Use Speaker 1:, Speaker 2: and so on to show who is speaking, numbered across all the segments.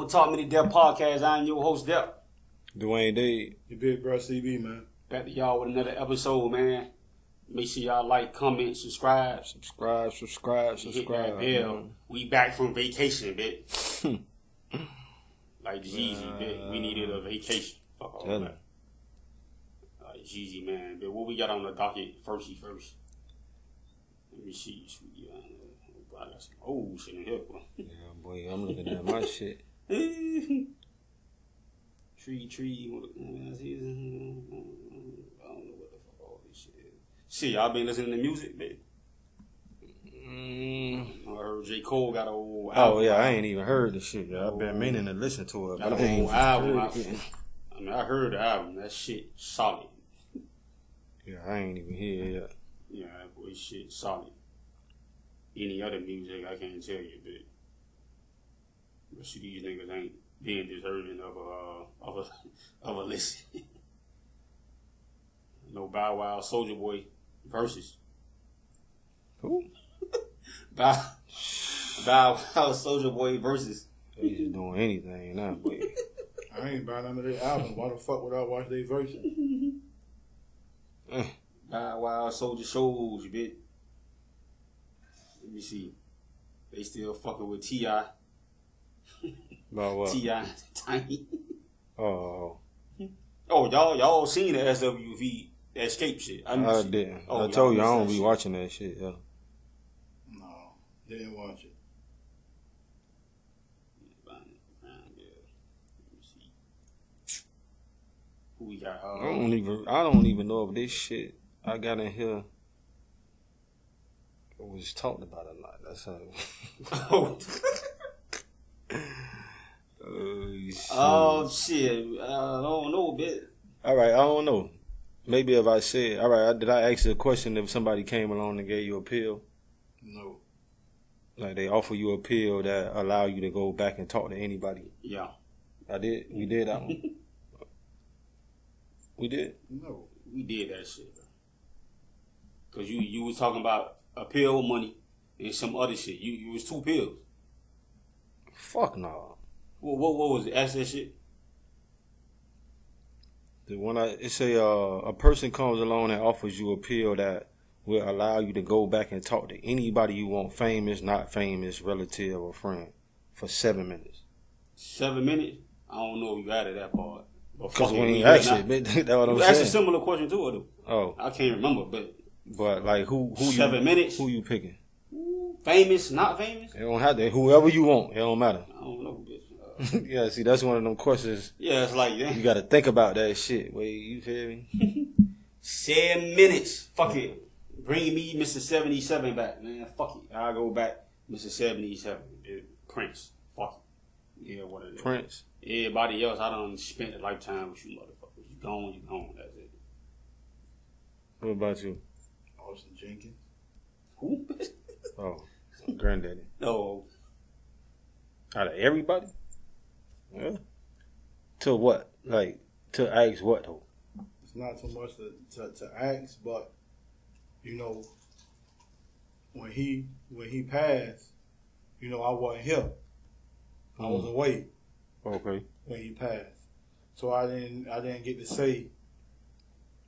Speaker 1: Don't Talk Me to Death podcast. I'm your host, Death.
Speaker 2: Dwayne D.
Speaker 3: Your big bro CB, man.
Speaker 1: Back to y'all with another episode, man. Make sure y'all like, comment, subscribe.
Speaker 2: Subscribe.
Speaker 1: Hit that bell. We back from vacation, bitch. Like Jeezy, bitch. We needed a vacation. Fuck all that. Like Jeezy, man. But what we got on the docket first? Let me see. I got some old shit in here, boy.
Speaker 2: Yeah, boy, I'm looking at my shit.
Speaker 1: Tree. I don't know what the fuck all this shit is. Shit, y'all been listening to music, baby? I heard J. Cole got an old album.
Speaker 2: Oh, yeah, I ain't even heard the shit. Yeah. I've been meaning to listen to it.
Speaker 1: Got an old album. I heard the album. That shit solid.
Speaker 2: Yeah, I ain't even hear it yet.
Speaker 1: Yeah, that boy shit solid. Any other music, I can't tell you, but see, these niggas ain't being deserving of a listen. No Bow Wow, Soulja Boy versus.
Speaker 2: Who?
Speaker 1: Bow Wow, Soulja Boy versus.
Speaker 2: They just doing anything now, boy.
Speaker 3: I ain't buying none of their album. Why the fuck would I watch their version?
Speaker 1: Bow Wow, Soulja shows, bitch. Let me see. They still fucking with T.I.
Speaker 2: About what?
Speaker 1: T.I. Tiny.
Speaker 2: Oh.
Speaker 1: Oh, y'all seen the SWV Escape shit?
Speaker 2: I didn't. I told you I don't be watching that shit, yeah.
Speaker 3: No, didn't watch it.
Speaker 1: Let me see. Who we got?
Speaker 2: I don't even know if this shit I got in here was talked about a lot. That's how.
Speaker 1: Oh shit! I don't know, bit.
Speaker 2: All right, I don't know. Maybe if I said, all right, did I ask you a question if somebody came along and gave you a pill?
Speaker 3: No.
Speaker 2: Like they offer you a pill that allow you to go back and talk to anybody?
Speaker 1: Yeah.
Speaker 2: I did. We did that one. We did?
Speaker 3: No.
Speaker 1: We did that shit. Cause you was talking about a pill, money, and some other shit. You was 2 pills.
Speaker 2: Fuck no.
Speaker 1: What was it? Ask that shit.
Speaker 2: The one it say a person comes along and offers you a pill that will allow you to go back and talk to anybody you want, famous, not famous, relative or friend, for 7 minutes.
Speaker 1: 7 minutes? I don't know if you added that part.
Speaker 2: Because when you ask it, that's what I'm saying.
Speaker 1: That's a similar question to it, though.
Speaker 2: Oh.
Speaker 1: I can't remember, but
Speaker 2: like who
Speaker 1: 7 minutes?
Speaker 2: Who you picking?
Speaker 1: Famous, not famous?
Speaker 2: It don't have to. Whoever you want, it don't matter.
Speaker 1: I don't know, bitch.
Speaker 2: Yeah, see, that's one of them questions.
Speaker 1: Yeah, it's like that.
Speaker 2: You got to think about that shit. Wait, you feel me?
Speaker 1: 7 minutes. Fuck it. Bring me Mr. 77 back, man. Fuck it. I'll go back, Mr. 77. Prince. Fuck it. Yeah, what it is.
Speaker 2: Prince.
Speaker 1: Everybody else, I done spent a lifetime with you motherfuckers. You gone. That's it.
Speaker 2: What about you?
Speaker 3: Austin Jenkins.
Speaker 1: Who?
Speaker 2: Oh, granddaddy.
Speaker 1: No.
Speaker 2: Out of everybody? Yeah. To what? Like, to ask what, though?
Speaker 3: It's not so much to ask, but, you know, when he passed, you know, I wasn't here. I was away.
Speaker 2: Okay.
Speaker 3: When he passed. So I didn't get to say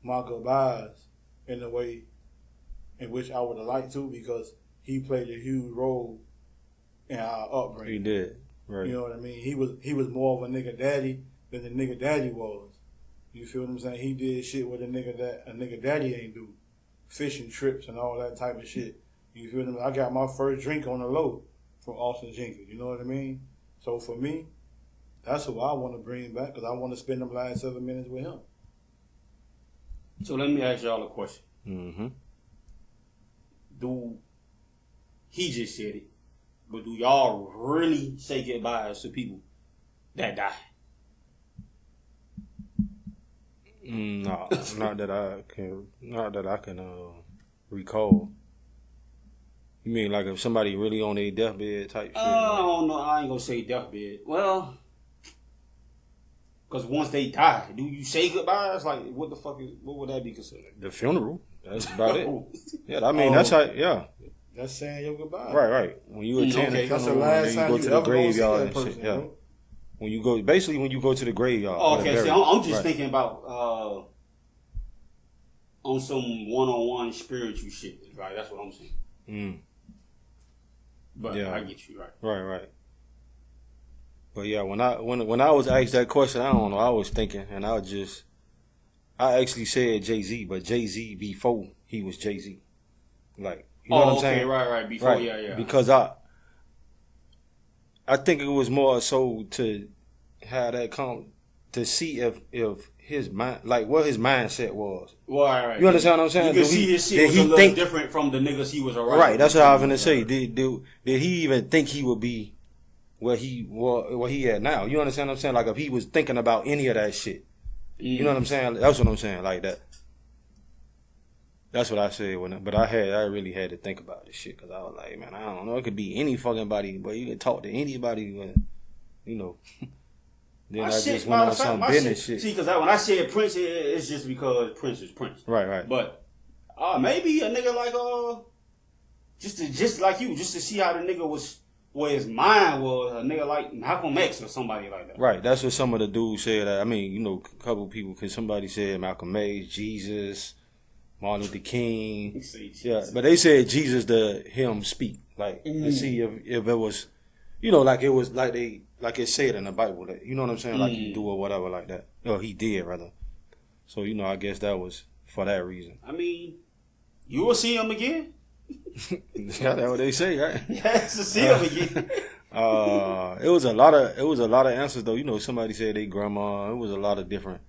Speaker 3: my goodbyes in the way in which I would have liked to, because he played a huge role in our upbringing.
Speaker 2: He did. Right.
Speaker 3: You know what I mean? He was more of a nigga daddy than the nigga daddy was. You feel what I'm saying? He did shit with a nigga daddy ain't do. Fishing trips and all that type of shit. You feel what I mean? I got my first drink on the low from Austin Jenkins. You know what I mean? So for me, that's who I want to bring back, because I want to spend them last 7 minutes with him.
Speaker 1: So let me ask y'all a question.
Speaker 2: Mm-hmm.
Speaker 1: He just said it, but do y'all really say goodbyes to people that die?
Speaker 2: No, not that I can recall. You mean like if somebody really on their deathbed type shit?
Speaker 1: I don't know. I ain't gonna say deathbed. Well, because once they die, do you say goodbyes? Like, what the fuck what would that be considered?
Speaker 2: The funeral. That's about it. Yeah, I mean, that's how, yeah.
Speaker 3: That's saying your goodbye.
Speaker 2: Right. When you attend the
Speaker 3: that's the
Speaker 2: funeral,
Speaker 3: last
Speaker 2: and
Speaker 3: time
Speaker 2: you go
Speaker 3: you
Speaker 2: to the
Speaker 3: ever
Speaker 2: graveyard and
Speaker 3: person,
Speaker 2: shit. Yeah. when you go to the graveyard.
Speaker 1: Oh, okay, see, I'm just thinking about on some one-on-one spiritual shit. Right, that's what I'm saying. But yeah, I get you
Speaker 2: Right. But yeah, when I was asked that question, I don't know. I was thinking, and I actually said Jay-Z, but Jay-Z before he was Jay-Z. Like, you know what I'm saying?
Speaker 1: Right. Before, yeah.
Speaker 2: Because I think it was more so to have that to see if his mind, like what his mindset was.
Speaker 1: Right.
Speaker 2: You understand what I'm saying?
Speaker 1: You can see his shit was a little different from the niggas he was around.
Speaker 2: Right, that's what I was gonna say. Did he even think he would be where he at now? You understand what I'm saying? Like if he was thinking about any of that shit. You know what I'm saying? That's what I'm saying, like that. That's what I said but I really had to think about this shit because I was like, man, I don't know. It could be any fucking body, but you can talk to anybody, but, you know. Then I just went on some business shit.
Speaker 1: See, because when I said Prince, it's just because Prince is Prince.
Speaker 2: Right.
Speaker 1: But maybe a nigga like just like you, just to see how the nigga was, where his mind was, a nigga like Malcolm X or somebody like that.
Speaker 2: Right. That's what some of the dudes said. I mean, you know, a couple people, because somebody said Malcolm X, Jesus, Martin Luther King. Yeah, but they said Jesus to him speak, like to see if it was, you know, like it was like it said in the Bible, that, you know what I'm saying, like he do or whatever like that, or he did rather. So you know, I guess that was for that reason.
Speaker 1: I mean, you will see him again.
Speaker 2: Yeah, that's what they say, right?
Speaker 1: Yes, to see him again.
Speaker 2: It was a lot of answers though. You know, somebody said they grandma. It was a lot of different.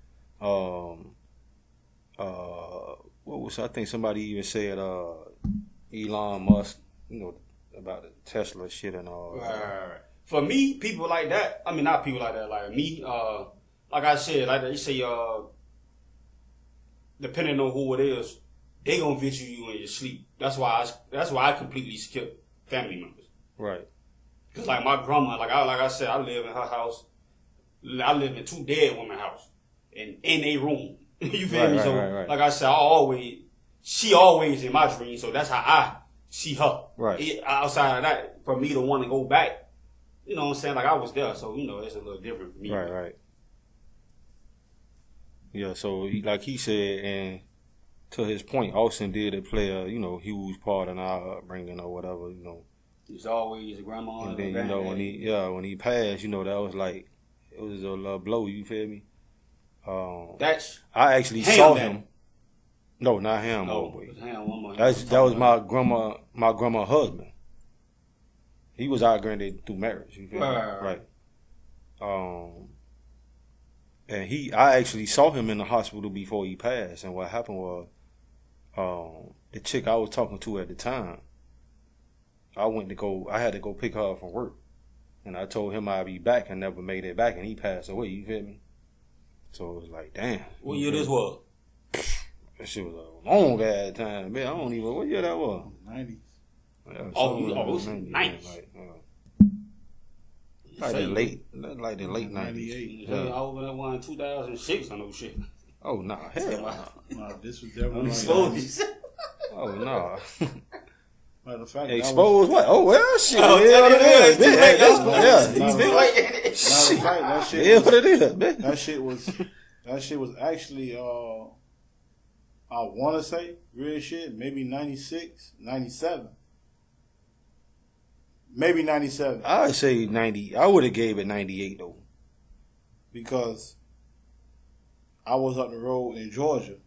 Speaker 2: I think somebody even said Elon Musk, you know, about the Tesla shit and all.
Speaker 1: Right. For me, people like that, I mean, not people like that, like me, like I said, like they say, depending on who it is, they gonna visit you in your sleep. That's why I completely skip family members.
Speaker 2: Right.
Speaker 1: Cause like my grandma, like I said, I live in her house. I live in 2 dead women's house, in a room. You feel me? So, like I said, she always in my dream. So that's how I see her.
Speaker 2: Right.
Speaker 1: Outside of that, for me to want to go back, you know what I'm saying? Like I was there, so you know it's a little different for me.
Speaker 2: Right. Yeah. So like he said, and to his point, Austin did play a huge part in our upbringing or whatever. You know.
Speaker 1: He's always a grandma.
Speaker 2: And then you know when he passed, you know that was like it was a little blow. You feel me? I actually saw him. No, not him. That was my grandma husband. He was our granddad through marriage. You feel me? Right. And I actually saw him in the hospital before he passed. And what happened was, the chick I was talking to at the time, I had to go pick her up from work, and I told him I'd be back, and never made it back, and he passed away. You feel me? So it was like, damn.
Speaker 1: What year this was?
Speaker 2: That shit was a long ass time, man. I don't even know what year that was.
Speaker 3: 90s.
Speaker 2: Yeah,
Speaker 1: it was 90s.
Speaker 2: Like the late 90s.
Speaker 1: Yeah. I was in one 2006 or no shit.
Speaker 2: Oh, nah. Hell
Speaker 3: nah. This was definitely
Speaker 2: Oh, nah.
Speaker 3: Matter of fact,
Speaker 2: exposed what? Oh, well, shit.
Speaker 1: Yeah, what it is.
Speaker 2: What it is, man.
Speaker 3: That shit was actually, I want to say, real shit, maybe 96, 97. Maybe 97.
Speaker 2: I would say 90. I would have gave it 98, though.
Speaker 3: Because I was up the road in Georgia,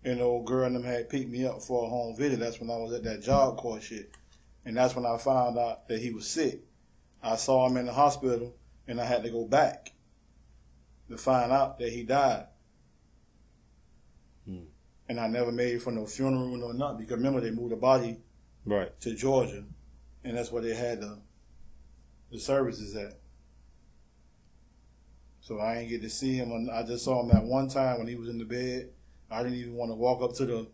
Speaker 3: and the old girl and them had picked me up for a home visit. That's when I was at that Job Corps shit. And that's when I found out that he was sick. I saw him in the hospital, and I had to go back to find out that he died. And I never made it for no funeral or nothing, because remember, they moved the body to Georgia, and that's where they had the services at. So I ain't get to see him. I just saw him that one time when he was in the bed. I didn't even want to walk up to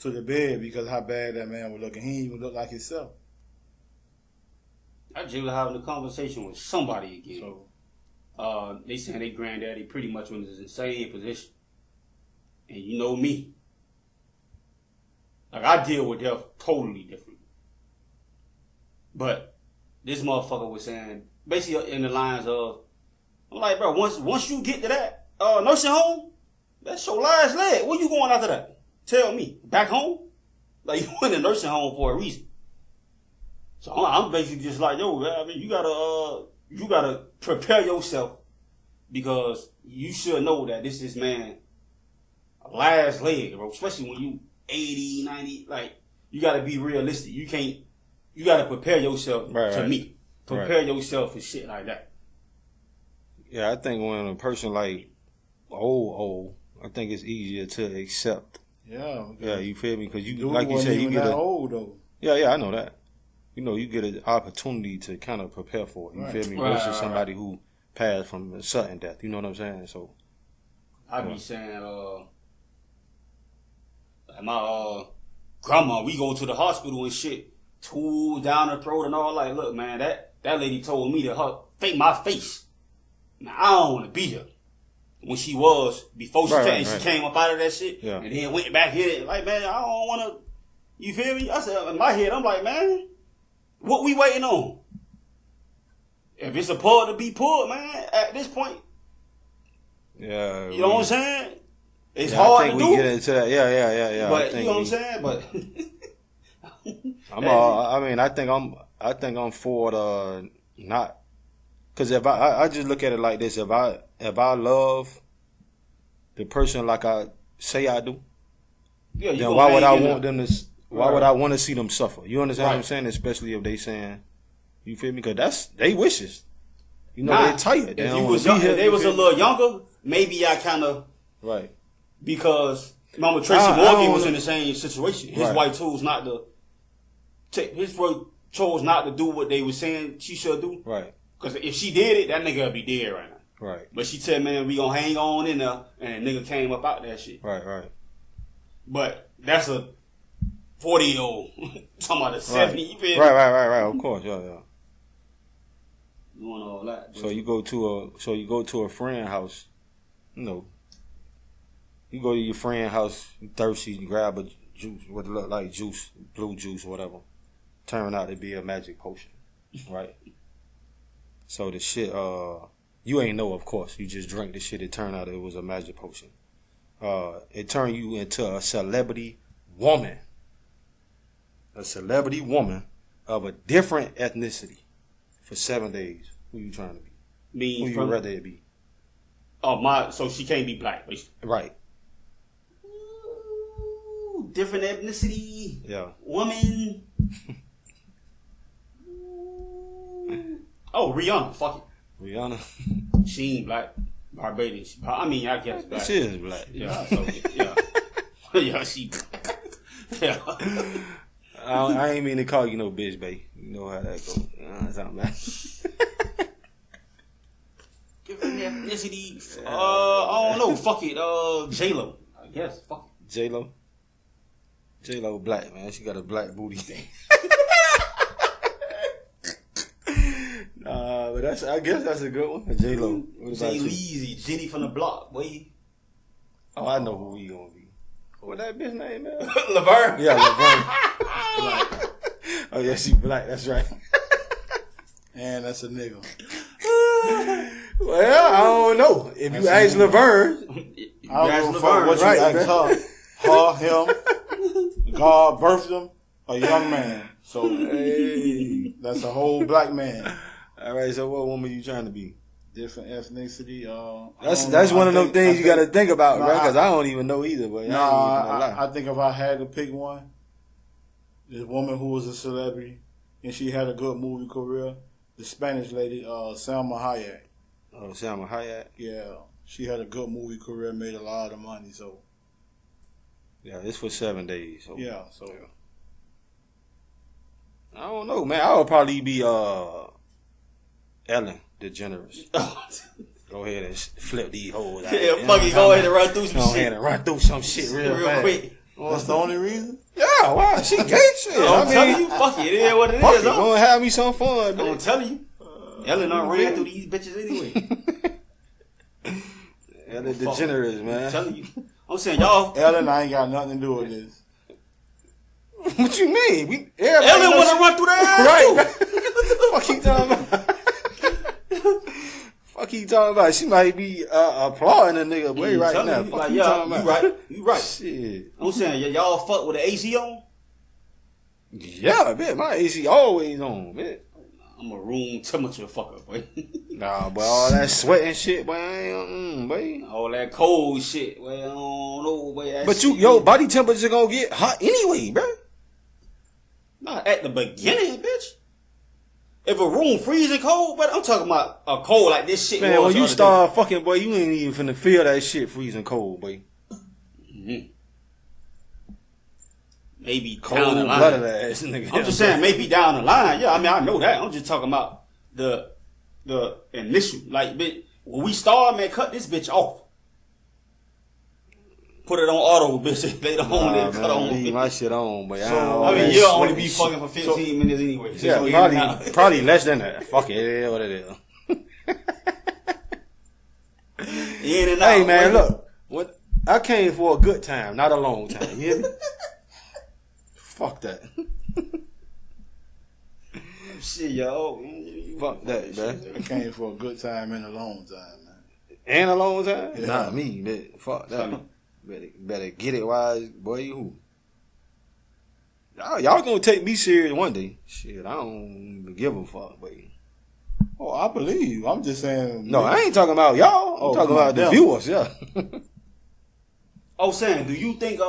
Speaker 3: the bed because how bad that man was looking. He didn't even look like himself.
Speaker 1: I just was having a conversation with somebody again. So, they saying their granddaddy pretty much was in the same position. And you know me. Like, I deal with death totally different. But this motherfucker was saying, basically in the lines of, I'm like, bro, once you get to that nursing home, that's your last leg. Where you going after that? Tell me. Back home? Like, you went to nursing home for a reason. So I'm basically just like, yo, I mean, you gotta prepare yourself because you should know that this is, man, a last leg, bro. Especially when you 80, 90, like, you gotta be realistic. You gotta prepare yourself me. Prepare yourself for shit like that.
Speaker 2: Yeah, I think when a person like old, I think it's easier to accept.
Speaker 3: Yeah.
Speaker 2: You feel me? Because you,
Speaker 3: Dude
Speaker 2: like you said, you get
Speaker 3: old though.
Speaker 2: Yeah, I know that. You know, you get an opportunity to kind of prepare for it. You feel me? Versus somebody who passed from a sudden death. You know what I'm saying? So
Speaker 1: I be saying, like my grandma, we go to the hospital and shit, tools down her throat and all. Like, look, man, that lady told me to fake my face. Now I don't want to be here. When she was before she came up out of that shit, and then went back in. Like, man, I don't want to. You feel me? I said in my head, I'm like, man, what we waiting on? If it's a pull to be pulled, man, at this point, you know what I'm saying? It's hard to do. We get into that. Yeah. But you know what I'm saying? But
Speaker 2: I think I'm for the not. Because if I just look at it like this, if I love the person like I say I do, then why would I want them to? Why would I want to see them suffer? You understand what I'm saying? Especially if they saying, you feel me? Because that's they wishes. You know, they're tired.
Speaker 1: If they was a little younger, maybe I kind of because remember Tracy Morgan was in the same situation. His wife chose not to do what they were saying she should do.
Speaker 2: Right.
Speaker 1: Because if she did it, that nigga would be dead right now.
Speaker 2: Right.
Speaker 1: But she said, man, we gonna hang on in there, and the nigga came up out that shit.
Speaker 2: Right.
Speaker 1: But that's a 40-year-old talking about a 70. You feel me?
Speaker 2: Right. Of course, yeah.
Speaker 1: Doing all that.
Speaker 2: So you go to a friend house, you know. You go to your friend house, you thirsty, you grab a juice, what it look like juice, blue juice or whatever. Turn out to be a magic potion, right? So the shit, you ain't know, of course. You just drank the shit. It turned out it was a magic potion. It turned you into a celebrity woman. A celebrity woman of a different ethnicity for 7 days. Who you trying to be? Who you rather it be?
Speaker 1: So she can't be black, basically.
Speaker 2: Right.
Speaker 1: Ooh, different ethnicity.
Speaker 2: Yeah.
Speaker 1: Woman. Oh, Rihanna. Fuck it.
Speaker 2: Rihanna.
Speaker 1: She ain't black. Barbados. I mean, I guess black.
Speaker 2: She is black.
Speaker 1: Yeah. So, yeah. Yeah, she black. Yeah.
Speaker 2: I ain't mean to call you no bitch, babe. You know how that goes. Something like
Speaker 1: different ethnicity. I don't know. Fuck it. J-Lo. I guess. Fuck it.
Speaker 2: J-Lo. J-Lo black, man. She got a black booty. But I guess that's a good one. J-Lo.
Speaker 1: J-Leezy. Jenny from the block, boy.
Speaker 2: Oh, I know who we gonna be. What that bitch name is?
Speaker 1: Laverne.
Speaker 2: Yeah, Laverne. Oh yeah, she black. That's right.
Speaker 3: And that's a nigga.
Speaker 2: Well, I don't know. If you ask Laverne,
Speaker 3: I don't know what you ask her, him. God birthed him, a young man. So hey, that's a whole black man.
Speaker 2: All right. So what woman you trying to be?
Speaker 3: Different ethnicity.
Speaker 2: That's one of those things you got to think about, right? Because I don't even know either. But
Speaker 3: I think if I had to pick one, this woman who was a celebrity and she had a good movie career, the Spanish lady, Salma Hayek.
Speaker 2: Oh, Salma Hayek.
Speaker 3: Yeah, she had a good movie career, made a lot of money. So
Speaker 2: yeah, it's for 7 days. So.
Speaker 3: Yeah, so
Speaker 2: I don't know, man. I would probably be Ellen DeGeneres. Go ahead and flip these hoes out.
Speaker 1: Yeah, fuck it. Go ahead and run through some shit.
Speaker 2: Go ahead and run through some shit real
Speaker 1: quick.
Speaker 3: That's the only reason?
Speaker 2: Yeah, why? She gay shit.
Speaker 1: I'm telling you, fuck it. It is what it is.
Speaker 2: Go and have me some fun.
Speaker 1: I'm telling you. Ellen done ran through these bitches anyway.
Speaker 2: Ellen DeGeneres, man.
Speaker 1: I'm telling you. I'm saying, y'all.
Speaker 3: Ellen, I ain't got nothing to do with this.
Speaker 2: What you mean?
Speaker 1: Ellen want to run through that ass
Speaker 2: right. Fuck you talking about? Fuck keep talking about? She might be applauding a nigga way right now.
Speaker 1: You, like, you right.
Speaker 2: Shit.
Speaker 1: I'm saying, y'all fuck with the AC on?
Speaker 2: Yeah, man. My AC always on, man.
Speaker 1: I'm a room temperature fucker, boy.
Speaker 2: Nah, but all that sweat and shit, boy, I ain't, boy.
Speaker 1: All that cold shit, boy, I don't know, boy.
Speaker 2: But your body temperature gonna get hot anyway, bro.
Speaker 1: Not at the beginning, bitch. If a room freezing cold, but I'm talking about a cold like this shit.
Speaker 2: Man, when you start fucking, boy, you ain't even finna feel that shit freezing cold, boy.
Speaker 1: Mm-hmm. Maybe
Speaker 2: cold
Speaker 1: down the line.
Speaker 2: Blooded ass nigga.
Speaker 1: I'm just saying, maybe down the line. Yeah, I mean, I know that. I'm just talking about the initial. Like, bitch, when we start, man, cut this bitch off. Put it on auto, bitch. Later on, then cut on.
Speaker 2: Leave my shit on, but
Speaker 1: I mean, you'll only be fucking for 15 minutes anyway. So
Speaker 2: yeah, probably less than that. Fuck it, it is what it is.
Speaker 1: In and out.
Speaker 2: Hey, man, look. I came for a good time, not a long time. You hear me? Fuck that.
Speaker 1: Shit, yo.
Speaker 2: Fuck that, man.
Speaker 3: I came for a good time and a long time, man.
Speaker 2: And a long time?
Speaker 3: Yeah.
Speaker 2: Not me, man. Fuck that. Better get it wise, boy. Who? Y'all gonna take me serious one day. Shit, I don't even give a fuck, boy.
Speaker 3: Oh, I believe you. I'm just saying.
Speaker 2: No, I ain't talking about y'all. I'm talking about the viewers, yeah.
Speaker 1: I was saying, do you think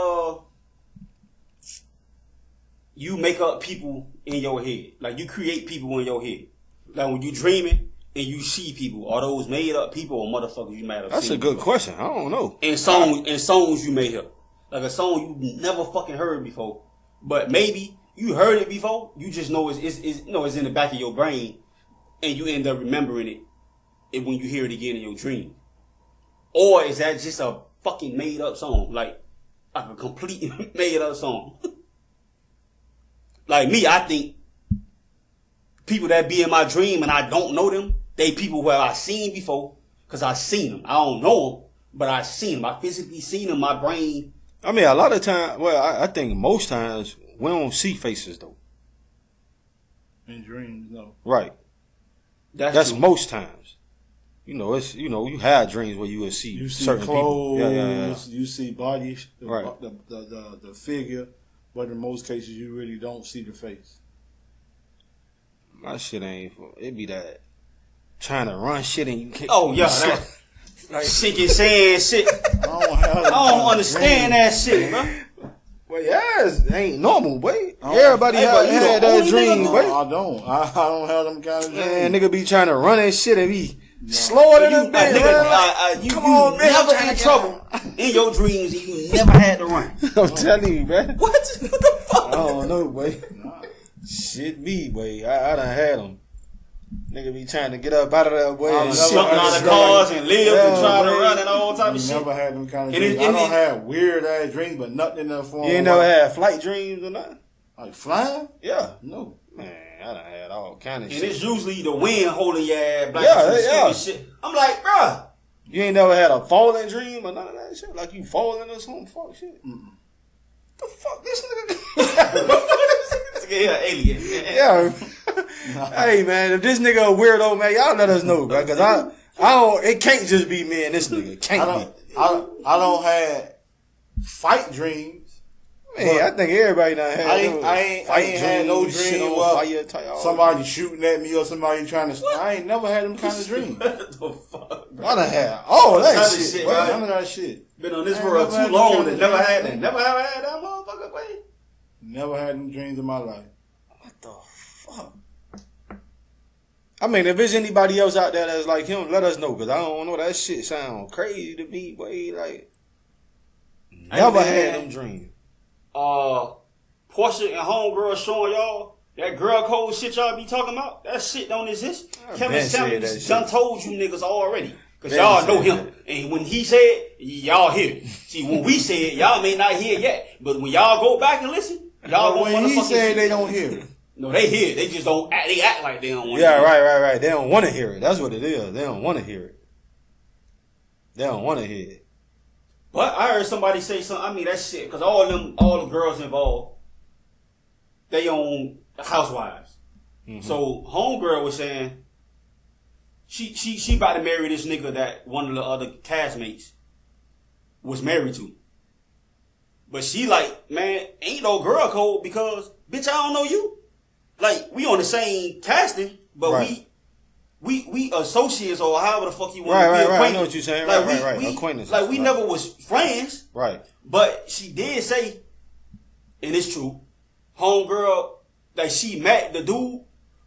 Speaker 1: you make up people in your head? Like, you create people in your head. Like, when you dreaming and you see people, are those made up people or motherfuckers you might have
Speaker 2: That's
Speaker 1: seen
Speaker 2: a good
Speaker 1: before?
Speaker 2: question. I don't know.
Speaker 1: And songs you may hear. Like a song you never fucking heard before. But maybe you heard it before. You just know it's in the back of your brain. And you end up remembering it when you hear it again in your dream. Or is that just a fucking made up song? Like a complete made up song. Like me, I think people that be in my dream and I don't know them, they people where I seen before, because I seen them. I don't know them, but I seen them. I physically seen them. My brain.
Speaker 2: I mean, a lot of times, well, I think most times we don't see faces though.
Speaker 3: In dreams, no.
Speaker 2: Right.
Speaker 3: That's
Speaker 2: most times. You have dreams where you will see certain
Speaker 3: clothes,
Speaker 2: people. Yeah.
Speaker 3: You see bodies,
Speaker 2: right.
Speaker 3: the figure, but in most cases you really don't see the face.
Speaker 2: My shit ain't for it. Be that trying to run shit and you can't.
Speaker 1: Oh yeah, that like sinking sand shit. I don't understand that shit, bro.
Speaker 2: Well, it ain't normal, boy. Everybody had that dream, boy.
Speaker 3: I don't have them kind of dreams.
Speaker 2: Man, nigga be trying to run and shit and be slower than a bitch.
Speaker 1: You never in trouble in your dreams and you never had to run.
Speaker 2: I'm telling you, man.
Speaker 1: What the fuck?
Speaker 2: I don't know, boy. Shit me, boy. I done had them. Nigga be trying to get up out of that, boy.
Speaker 1: Jumping out of cars and live and trying to run and all type of shit.
Speaker 3: Never had them kind of dreams. I don't have weird ass dreams, but nothing in that form.
Speaker 2: You ain't never had flight dreams or nothing?
Speaker 3: Like flying?
Speaker 2: Yeah.
Speaker 3: No.
Speaker 2: Man, I done had all kind of
Speaker 1: shit.
Speaker 2: And
Speaker 1: it's usually the wind holding your ass back and shit. I'm like, bruh.
Speaker 2: You ain't never had a falling dream or none of that shit? Like you falling or something? Fuck shit. The fuck this nigga?
Speaker 1: Yeah, alien.
Speaker 2: Yeah. Hey man, if this nigga a weirdo, man, y'all let us know, bro. Cause I don't. It can't just be me and this nigga. It can't be.
Speaker 3: I don't have fight dreams.
Speaker 2: Man, I think everybody done had.
Speaker 3: I ain't had no dream where somebody shooting at me or somebody trying to. I ain't never had them kind of dreams.
Speaker 1: What the fuck?
Speaker 2: I done had all that shit.
Speaker 3: None of that shit.
Speaker 1: Been on this world too long and never had that. Never have had that motherfucker, boy.
Speaker 3: Never had them dreams in my life.
Speaker 2: What the fuck? I mean, if there's anybody else out there that's like him, let us know, because I don't know. That shit sound crazy to me, boy. Like, never had them dreams.
Speaker 1: Portia and Homegirl showing y'all that girl code shit y'all be talking about. That shit don't exist. Kevin Samuels done told you niggas already. Because y'all know him. And when he said, y'all hear it. See, when we say it, y'all may not hear it yet. But when y'all go back and listen, y'all won't
Speaker 3: when he said they don't hear it.
Speaker 1: No, they hear it. They just don't act. They act like they don't want
Speaker 2: to hear it. Right. They don't want to hear it. That's what it is. They don't want to hear it. They don't want to hear it.
Speaker 1: But I heard somebody say something. I mean, that shit. Because all the girls involved, they own housewives. Mm-hmm. So, Homegirl was saying she about to marry this nigga that one of the other castmates was married to. But she like, man, ain't no girl code because, bitch, I don't know you. Like, we on the same casting, but
Speaker 2: right.
Speaker 1: we associates or however the fuck you want to be
Speaker 2: acquainted.
Speaker 1: Right,
Speaker 2: I know what you're saying.
Speaker 1: Like,
Speaker 2: right. Acquaintances.
Speaker 1: Like, we never was friends.
Speaker 2: Right.
Speaker 1: But she did say, and it's true, homegirl, like, she met the dude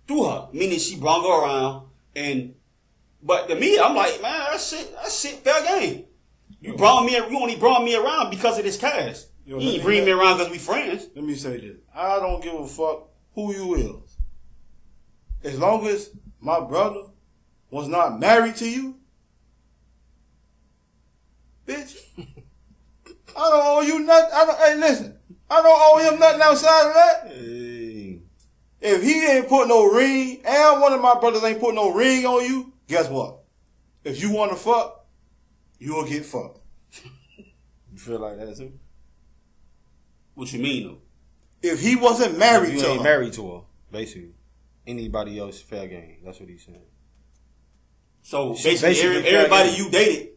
Speaker 1: through her. Meaning she brought her around. But to me, I'm like, man, that shit fair game. You only brought me around because of this cast. You ain't bring me around because we friends.
Speaker 3: Let me say this. I don't give a fuck who you is. As long as my brother was not married to you, bitch, I don't owe you nothing. Hey, listen. I don't owe him nothing outside of that.
Speaker 2: Hey.
Speaker 3: If he ain't put no ring, and one of my brothers ain't put no ring on you, guess what? If you want to fuck, you will get fucked.
Speaker 2: You feel like that too?
Speaker 1: What you mean though?
Speaker 3: If he wasn't married to her.
Speaker 2: Ain't married to her, basically. Anybody else fair game. That's what he's saying.
Speaker 1: So basically everybody you dated,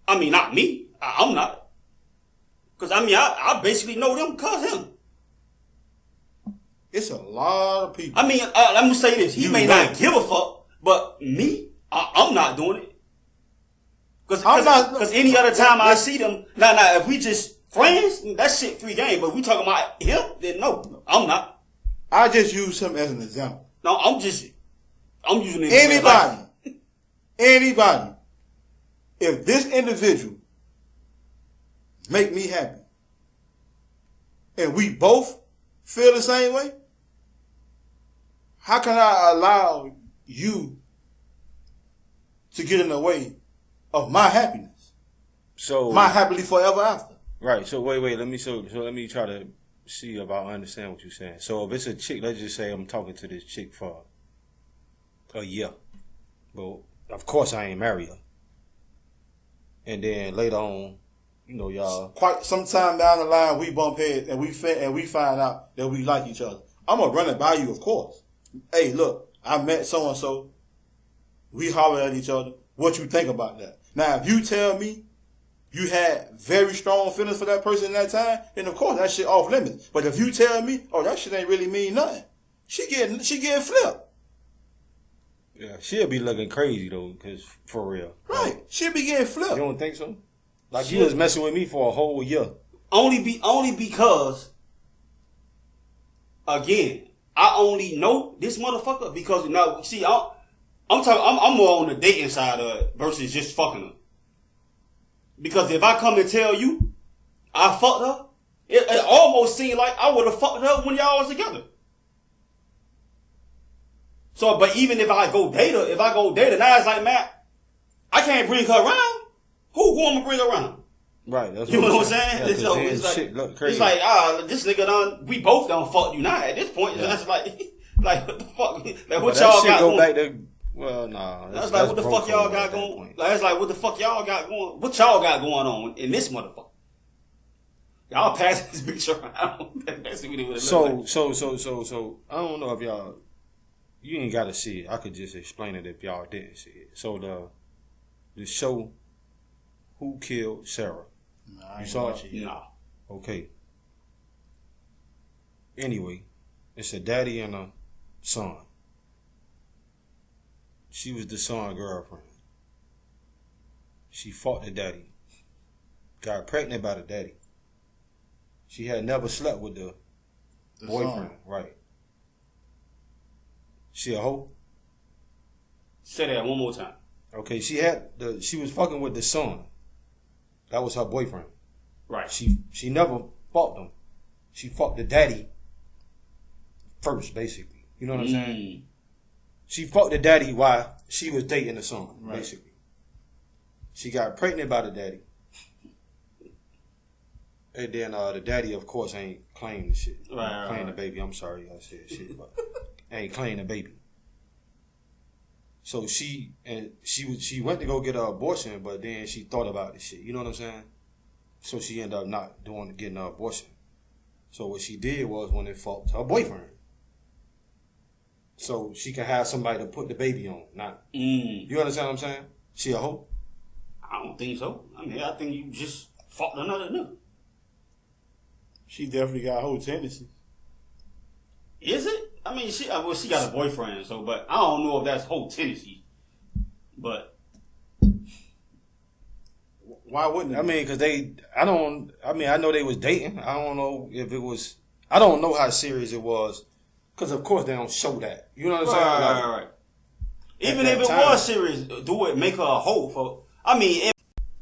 Speaker 1: I mean, not me. I'm not. Because, I mean, I basically know them because him.
Speaker 3: It's a lot of people.
Speaker 1: I mean, let me say this. He may not give a fuck, but me, I'm not doing it. Because any other time I see them, now, if we just friends, that shit free game. But if we talking about him, then no, I'm not.
Speaker 3: I just use him as an example.
Speaker 1: No, I'm using it.
Speaker 3: Anybody. If this individual make me happy, and we both feel the same way, how can I allow you to get in the way of my happiness?
Speaker 2: So
Speaker 3: my happily forever after.
Speaker 2: Right. So wait. Let me try to see if I understand what you're saying. So if it's a chick, let's just say I'm talking to this chick for a year. Well, of course I ain't married her. And then later on, y'all.
Speaker 3: Quite sometime down the line, we bump heads and we find out that we like each other. I'm gonna run it by you, of course. Hey, look, I met so and so. We holler at each other. What you think about that? Now, if you tell me you had very strong feelings for that person at that time, then of course that shit off limits. But if you tell me, oh, that shit ain't really mean nothing, she getting flipped.
Speaker 2: Yeah, she'll be looking crazy though, cause for real.
Speaker 3: Right, she'll be getting flipped.
Speaker 2: You don't think so? Like you was messing with me for a whole year.
Speaker 1: Only because, again, I only know this motherfucker because see, I'm more on the dating side of it versus just fucking her. Because if I come and tell you I fucked her, it almost seemed like I would have fucked her when y'all was together. So, but even if I go date her, now it's like, man, I can't bring her around. Who going to bring her around?
Speaker 2: Right. That's
Speaker 1: you know what I'm saying?
Speaker 2: Yeah,
Speaker 1: it's like, this nigga we both done fucked you now. At this point, yeah. That's like what the fuck? Like, what y'all got going?
Speaker 2: Back to, well, nah.
Speaker 1: That's like, what the fuck y'all got going? Like, it's like, what the fuck y'all got going? What y'all got going on in this motherfucker? Y'all passing this bitch around. That's what it would have
Speaker 2: So, I don't know if y'all, you ain't got to see it. I could just explain it if y'all didn't see it. So, the show, Who Killed Sarah?
Speaker 3: Nah,
Speaker 2: you saw it?
Speaker 1: Nah.
Speaker 2: Okay. Anyway, it's a daddy and a son. She was the son's girlfriend. She fought the daddy. Got pregnant by the daddy. She had never slept with the boyfriend.
Speaker 3: Son.
Speaker 2: Right. She a hoe?
Speaker 1: Say that one more time.
Speaker 2: Okay, she was fucking with the son. That was her boyfriend.
Speaker 1: Right.
Speaker 2: She never fought them. She fought the daddy first, basically. You know what I'm saying? She fought the daddy while she was dating the son, right. Basically. She got pregnant by the daddy. And then the daddy, of course, ain't claimed the shit.
Speaker 1: Right.
Speaker 2: Claimed the baby. I'm sorry I said shit, but ain't claimed the baby. So she went to go get an abortion, but then she thought about the shit. You know what I'm saying? So she ended up not getting an abortion. So what she did was when it fought her boyfriend. so she can have somebody to put the baby on. Not you understand what I'm saying? She a hoe?
Speaker 1: I don't think so. I mean, I think you just fucked another nigga.
Speaker 3: She definitely got whole tendencies.
Speaker 1: Is it? I mean, she got a boyfriend, so, but I don't know if that's whole tendencies. But
Speaker 3: why wouldn't it?
Speaker 2: I mean, because I know they was dating. I don't know if it was. I don't know how serious it was, because of course they don't show that. You know what I'm saying?
Speaker 1: Right. Even if it was serious, do it make her a hoe for? I mean,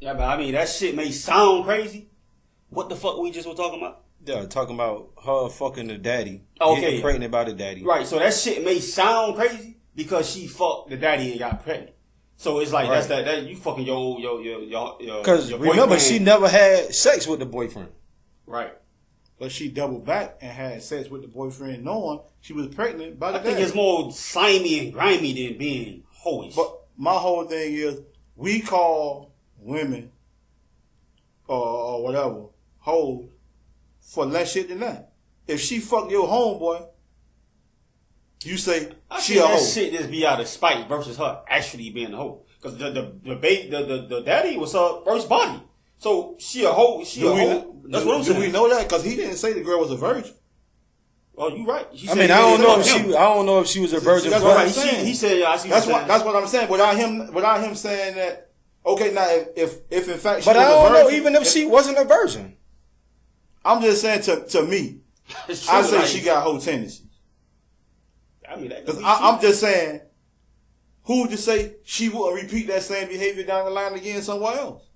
Speaker 1: but I mean that shit may sound crazy. What the fuck we just were talking about?
Speaker 2: Yeah, talking about her fucking the daddy.
Speaker 1: Okay.
Speaker 2: Getting pregnant by the daddy.
Speaker 1: Right, so that shit may sound crazy because she fucked the daddy and got pregnant. So it's like, right. That you fucking your
Speaker 2: because remember, she never had sex with the boyfriend.
Speaker 1: Right.
Speaker 3: But she doubled back and had sex with the boyfriend knowing she was pregnant by the daddy.
Speaker 1: I think it's more slimy and grimy than being hoish.
Speaker 3: But my whole thing is, we call women or whatever hoes for less shit than that. If she fuck your homeboy, you say she a hoe.
Speaker 1: That shit just be out of spite versus her actually being a hoe. Because the daddy was her first body, so she a hoe. That's what I'm saying.
Speaker 3: Do we know that? Because he didn't say the girl was a virgin.
Speaker 1: Oh, you right.
Speaker 2: I mean, I don't know if she was a virgin.
Speaker 3: That's what I'm saying.
Speaker 1: He said, I see. That's
Speaker 3: what I'm saying. Without him saying that. Okay, now if in fact she was a virgin,
Speaker 2: but I don't know even if she wasn't a virgin.
Speaker 3: I'm just saying to me, I say she got whole tendencies. I mean, because I'm just saying, who to say she will repeat that same behavior down the line again somewhere else?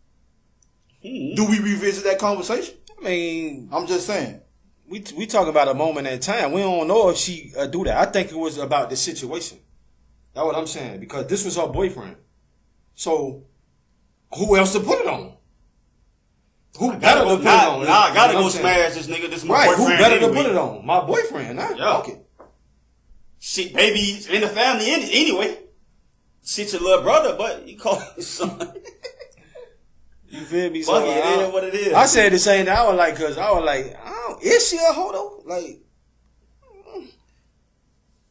Speaker 3: Do we revisit that conversation?
Speaker 2: I mean,
Speaker 3: I'm just saying.
Speaker 2: We talk about a moment in time. We don't know if she do that. I think it was about the situation. That's what I'm saying, because this was her boyfriend. So who else to put it on? Who better to put it on?
Speaker 1: Nah, I gotta go smash this nigga. This is my boyfriend.
Speaker 2: Who better to put it on? My boyfriend. Nah, fuck it.
Speaker 1: Shit, baby in the family anyway. Shit, your little brother, but you call his son.
Speaker 2: You feel me?
Speaker 1: Fuck it, it is what it is.
Speaker 2: I said the same thing. I was like, is she a hoe though? Like,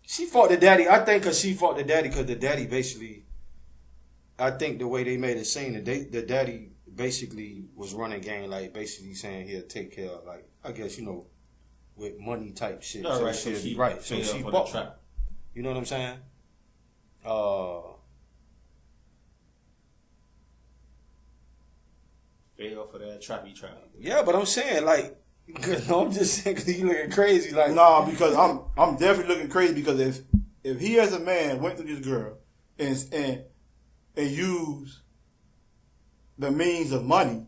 Speaker 2: she fought the daddy. I think because she fought the daddy because the daddy basically, I think the way they made it seem, the daddy basically was running game, like basically saying he'll take care of, like, I guess, with money type shit.
Speaker 1: No,
Speaker 2: so
Speaker 1: right,
Speaker 2: she'll
Speaker 1: she
Speaker 2: be right. So she fought.
Speaker 1: Trap.
Speaker 2: You know what I'm saying?
Speaker 1: Fail for that trappy trap.
Speaker 2: Yeah, but I'm saying, like, I'm just saying because you looking crazy, like.
Speaker 3: No, because I'm definitely looking crazy, because if he as a man went to this girl and used the means of money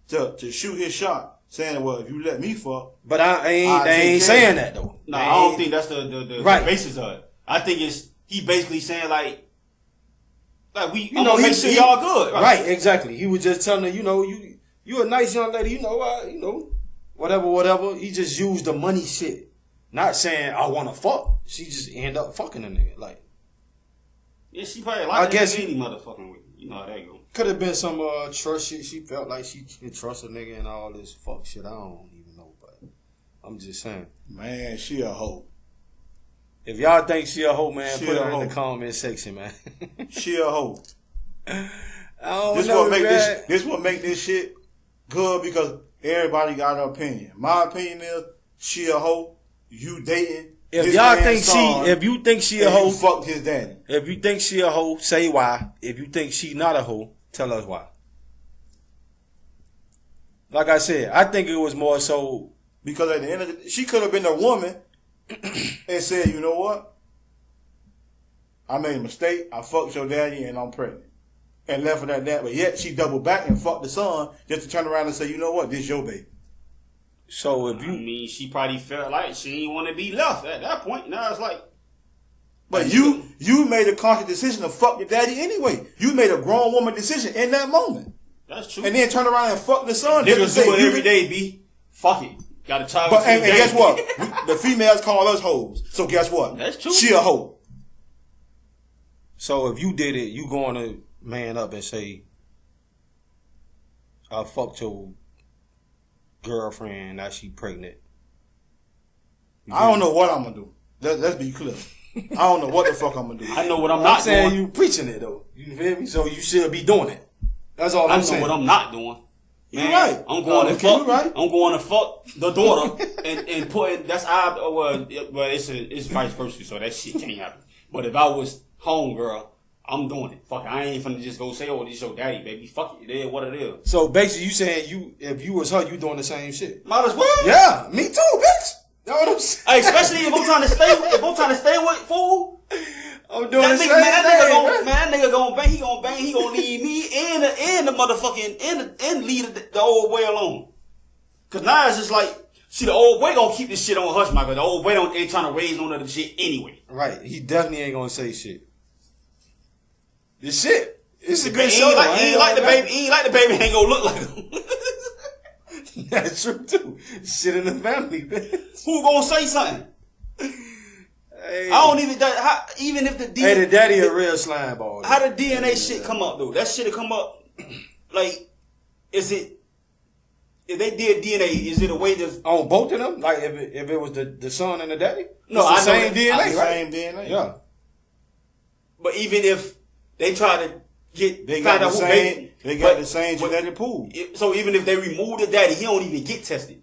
Speaker 3: to shoot his shot, saying, well, if you let me fuck.
Speaker 2: But they ain't saying that though.
Speaker 1: No, I don't think that's the basis of it. I think he basically saying like we make sure y'all good.
Speaker 2: Right, exactly. He was just telling her, you a nice young lady, whatever. He just used the money shit. Not saying I want to fuck. She just end up fucking a nigga. Like,
Speaker 1: yeah, she probably like any motherfucking way. You know how that go.
Speaker 2: Could have been some trust shit. She felt like she could trust a nigga and all this fuck shit. I don't even know, but I'm just saying.
Speaker 3: Man, she a hoe.
Speaker 2: If y'all think she a hoe, man, put her in the comment section, man.
Speaker 3: She a hoe.
Speaker 2: I don't know,
Speaker 3: this what make this shit good, because everybody got an opinion. My opinion is she a hoe. You dating.
Speaker 2: If y'all think if you think she a hoe,
Speaker 3: you fucked his daddy.
Speaker 2: If you think she a hoe, say why. If you think she not a hoe, tell us why. Like I said, I think it was more so
Speaker 3: because at the end of the day, she could have been a woman and said, you know what? I made a mistake. I fucked your daddy and I'm pregnant. And left it at that. But yet she doubled back and fucked the son just to turn around and say, you know what? This your baby.
Speaker 2: So if you...
Speaker 1: I mean, she probably felt like she didn't want to be left at that point. Now it's like...
Speaker 3: But you made a conscious decision to fuck your daddy anyway. You made a grown woman decision in that moment.
Speaker 1: That's true.
Speaker 3: And then turn around and fuck the son.
Speaker 1: Niggas do it every day, B. Fuck it. Got a child.
Speaker 3: But and guess what? The females call us hoes. So guess what?
Speaker 1: That's true.
Speaker 3: She a hoe.
Speaker 2: So if you did it, you going to man up and say, I fucked your girlfriend, now she pregnant.
Speaker 3: I don't know what I'm going to do. Let's be clear. I don't know what the fuck I'm gonna do.
Speaker 1: I know what I'm not
Speaker 2: saying
Speaker 1: doing.
Speaker 2: you preaching it though. You feel me? So you should be doing it. That's all I'm saying.
Speaker 1: I know what I'm not doing. Man,
Speaker 3: You're right.
Speaker 1: I'm going to
Speaker 3: okay,
Speaker 1: fuck.
Speaker 3: you're right.
Speaker 1: I'm going to fuck the daughter and put. That's well, it's vice versa. So that shit can't happen. But if I was home girl, I'm doing it. Fuck, I ain't finna just go say, "Oh, this your daddy, baby." Fuck it, it is what it is.
Speaker 2: So basically, you saying if you was her, you doing the same shit.
Speaker 1: Might as well.
Speaker 2: Yeah, me too, bitch. Know what I'm saying?
Speaker 1: Hey, especially if I'm trying to stay with fool.
Speaker 2: I'm doing
Speaker 1: That
Speaker 2: the same
Speaker 1: nigga,
Speaker 2: thing,
Speaker 1: that nigga gonna bang. He gonna leave me and the motherfucking and leave the old boy alone. Cause now it's just like, see, the old boy gonna keep this shit on hush, Michael. The old boy ain't trying to raise none of the shit anyway.
Speaker 2: Right. He definitely ain't gonna say shit. This shit. It's a
Speaker 1: He
Speaker 2: good show.
Speaker 1: ain't like the baby ain't gonna look like him.
Speaker 2: That's true too. Shit in the family, bitch.
Speaker 1: Who gonna say something?
Speaker 2: Hey.
Speaker 1: I don't even if the DNA.
Speaker 2: Hey, the daddy a real slime ball.
Speaker 1: How the DNA shit come up though? That shit come up. Like, is it? If they did DNA, is it a way to
Speaker 2: on both of them? Like if it was the son and the daddy?
Speaker 1: No,
Speaker 2: it's the
Speaker 1: I know
Speaker 2: same
Speaker 1: that.
Speaker 2: DNA, right?
Speaker 3: Same DNA.
Speaker 2: Yeah.
Speaker 1: But even if they try to
Speaker 3: They got the same genetic pool.
Speaker 1: So even if they remove the daddy, he don't even get tested.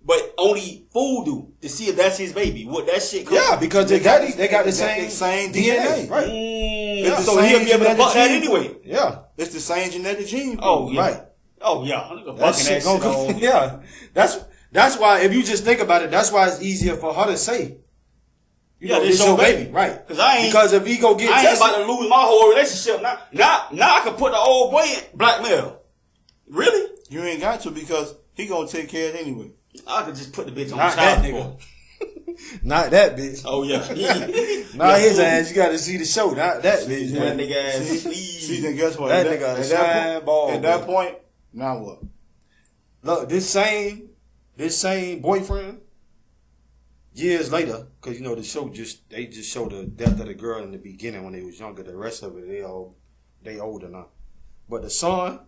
Speaker 1: But only fool do to see if that's his baby. What that shit come
Speaker 2: Yeah, because they got the
Speaker 3: same
Speaker 2: DNA, right?
Speaker 3: It's the
Speaker 1: So
Speaker 3: same
Speaker 1: he'll be able to
Speaker 3: genetic
Speaker 1: buck that
Speaker 3: gene pool.
Speaker 1: anyway.
Speaker 2: Yeah.
Speaker 3: It's the same genetic gene pool.
Speaker 1: Oh yeah.
Speaker 2: Right.
Speaker 1: Oh yeah.
Speaker 2: That shit gonna go. Yeah. That's why if you just think about it, that's why it's easier for her to say.
Speaker 1: This
Speaker 2: your baby, right? Because if he go get
Speaker 1: I ain't
Speaker 2: tested,
Speaker 1: about to lose my whole relationship now. Now I can put the old boy in blackmail. Really?
Speaker 3: You ain't got to because he gonna take care of it anyway.
Speaker 1: I could just put the bitch on
Speaker 2: not
Speaker 1: child
Speaker 2: that
Speaker 1: support.
Speaker 2: nigga. Not that bitch.
Speaker 1: Oh yeah.
Speaker 2: Not his ass. You got to see the show. Not that bitch.
Speaker 1: That
Speaker 2: Man.
Speaker 1: nigga ass.
Speaker 3: See, then guess what?
Speaker 2: That nigga a slime ball.
Speaker 3: At that point, now what?
Speaker 2: Look, this same boyfriend. Years later, because you know the show they just show the death of the girl in the beginning when they was younger. The rest of it they older now. But the son,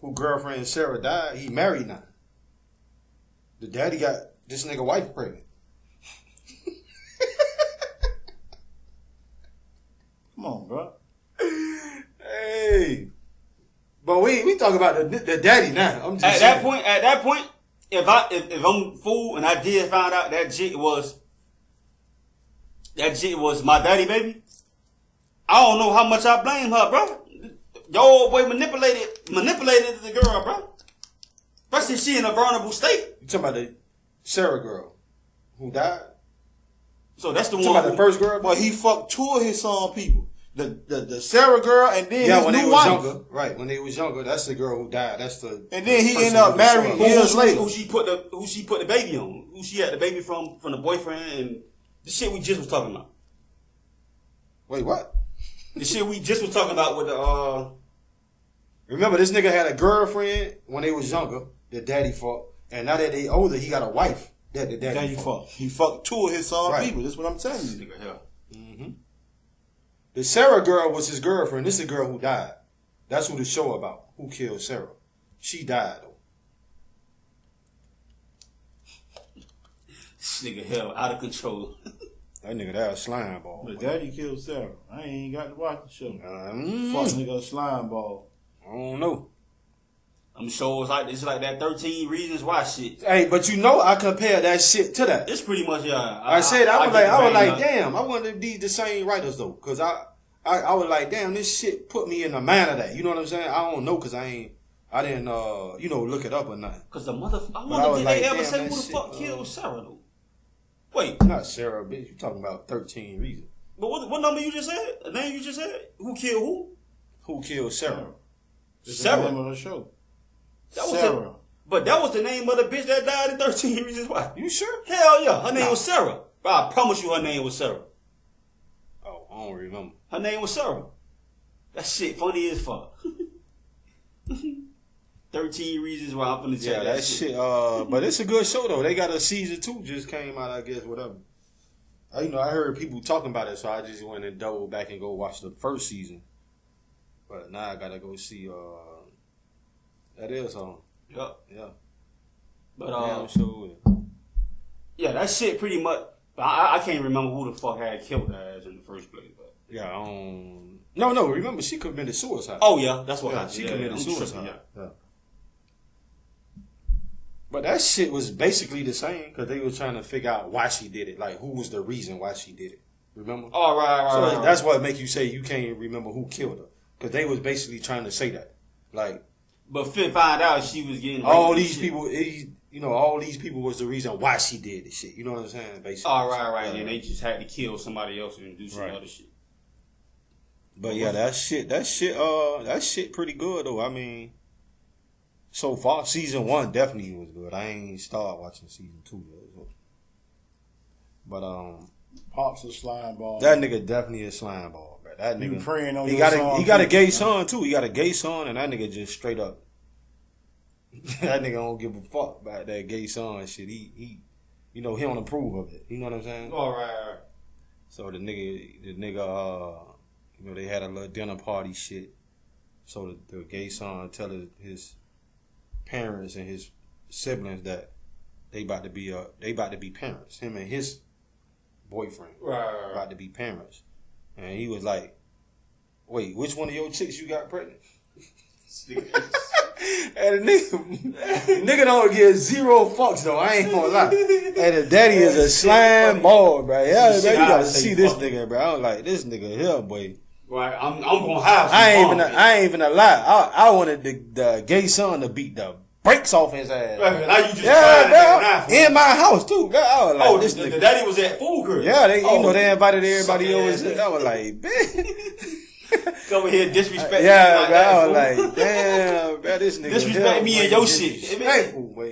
Speaker 2: who girlfriend Sarah died, he married now. The daddy got this nigga wife pregnant.
Speaker 3: Come on, bro.
Speaker 2: Hey, but we talk about the daddy now. I'm just
Speaker 1: At that point, if I'm fool and I did find out that jit was my daddy baby, I don't know how much I blame her, bro. Your old boy manipulated the girl, bro. Especially if she in a vulnerable state.
Speaker 2: You talking about the Sarah girl who died?
Speaker 1: So that's the
Speaker 2: You
Speaker 1: one.
Speaker 2: talking about the first girl?
Speaker 3: But he fucked two of his son people. The Sarah girl and then his
Speaker 2: when
Speaker 3: new
Speaker 2: they was
Speaker 3: wife.
Speaker 2: younger. Right, when they was younger, that's the girl who died. That's the
Speaker 3: And then he
Speaker 2: person
Speaker 3: ended up
Speaker 2: who
Speaker 3: marrying
Speaker 2: was
Speaker 3: years later.
Speaker 1: Who she put the baby on? Who she had the baby from the boyfriend and the shit we just was talking about.
Speaker 2: Wait, what?
Speaker 1: The shit we just was talking about with the
Speaker 2: Remember, this nigga had a girlfriend when they was younger. The daddy fucked, and now that they older, he got a wife that the daddy fucked.
Speaker 3: He fucked two of his son
Speaker 2: Right.
Speaker 3: people. That's what I'm telling you.
Speaker 1: nigga here.
Speaker 2: Mm-hmm. The Sarah girl was his girlfriend. This is the girl who died. That's who the show about. Who killed Sarah? She died though.
Speaker 1: This nigga hell out of control.
Speaker 2: That nigga that a slime ball.
Speaker 3: But daddy killed Sarah. I ain't got to watch the show.
Speaker 2: Mm.
Speaker 3: Fuck nigga a slime ball.
Speaker 2: I don't know.
Speaker 1: I'm sure it's like that 13 Reasons Why shit.
Speaker 2: Hey, but you know I compare that shit to that.
Speaker 1: It's pretty much
Speaker 2: I was like, damn, I wanted to be the same writers though, cause I was like, damn, this shit put me in the man of that. You know what I'm saying? I don't know, cause I didn't look it up or nothing.
Speaker 1: Cause the mother, I
Speaker 2: I
Speaker 1: wonder
Speaker 2: was
Speaker 1: did
Speaker 2: like,
Speaker 1: they ever
Speaker 2: damn,
Speaker 1: say
Speaker 2: that
Speaker 1: who the
Speaker 2: shit,
Speaker 1: fuck killed Sarah though? Wait,
Speaker 2: Not Sarah, bitch. You talking about 13 Reasons?
Speaker 1: but what number you just said? The name you just said? Who killed who?
Speaker 2: Who killed Sarah?
Speaker 3: It's
Speaker 1: Sarah.
Speaker 3: the name of the show.
Speaker 1: That was
Speaker 3: Sarah.
Speaker 1: But that was the name of the bitch that died in 13 Reasons Why.
Speaker 2: You sure?
Speaker 1: Hell yeah, her name was Sarah. Bro, I promise you, her name was Sarah.
Speaker 2: Oh, I don't remember.
Speaker 1: Her name was Sarah. That shit funny as fuck. 13 Reasons Why. I'm finna check
Speaker 2: Yeah, that shit. But it's a good show though. They got a season 2 just came out. I guess whatever. I heard people talking about it, so I just went and doubled back and go watch the first season. But now I gotta go see. That is on.
Speaker 1: Yup.
Speaker 2: Yeah.
Speaker 1: But
Speaker 2: Damn show.
Speaker 1: Yeah, that shit pretty much. I can't remember who the fuck had killed her ass in the first place. But
Speaker 2: yeah, no. Remember, she committed suicide.
Speaker 1: Oh yeah, that's what happened.
Speaker 2: She committed suicide.
Speaker 1: Yeah.
Speaker 2: But that shit was basically the same because they was trying to figure out why she did it. Like, who was the reason why she did it? Remember?
Speaker 1: Oh, right.
Speaker 2: So that's what make you say you can't remember who killed her. Because they was basically trying to say that. Like,
Speaker 1: but Finn found out she was getting
Speaker 2: all these people, all these people was the reason why she did the shit. You know what I'm saying? Basically.
Speaker 1: Oh, right. And they just had to kill somebody else and do some other shit.
Speaker 2: But yeah, that shit pretty good though. I mean, so far, season 1 definitely was good. I ain't started watching season 2 yet. So. But
Speaker 3: Pop's a slime ball.
Speaker 2: That nigga definitely a slime ball, bro. That nigga
Speaker 3: praying on
Speaker 2: he got a gay son too. He got a gay son, and that nigga just straight up. That nigga don't give a fuck about that gay son shit. He he don't approve of it. You know what I'm saying?
Speaker 1: Oh, right.
Speaker 2: So the nigga, they had a little dinner party shit. So the gay son tell his parents and his siblings that they about to be parents. Him and his boyfriend about to be parents. And he was like, "Wait, which one of your chicks you got pregnant?" And the nigga don't give zero fucks though. I ain't gonna lie. And the daddy is a slime ball, bro. Yeah, man, you gotta see this nigga, bro. I was like, this nigga here, boy.
Speaker 1: Right, I'm gonna have some
Speaker 2: I ain't even a lie. I wanted the gay son to beat the brakes off his ass.
Speaker 1: Right, now you just
Speaker 2: in my house too. Bro. I was like, this nigga.
Speaker 1: The daddy was at full crib.
Speaker 2: Yeah, they invited everybody over. I was like, man.
Speaker 1: Come here, disrespect me.
Speaker 2: Yeah, bro. I was like, damn, bro, this nigga.
Speaker 1: Disrespect me and your shit.
Speaker 2: Disrespectful, boy.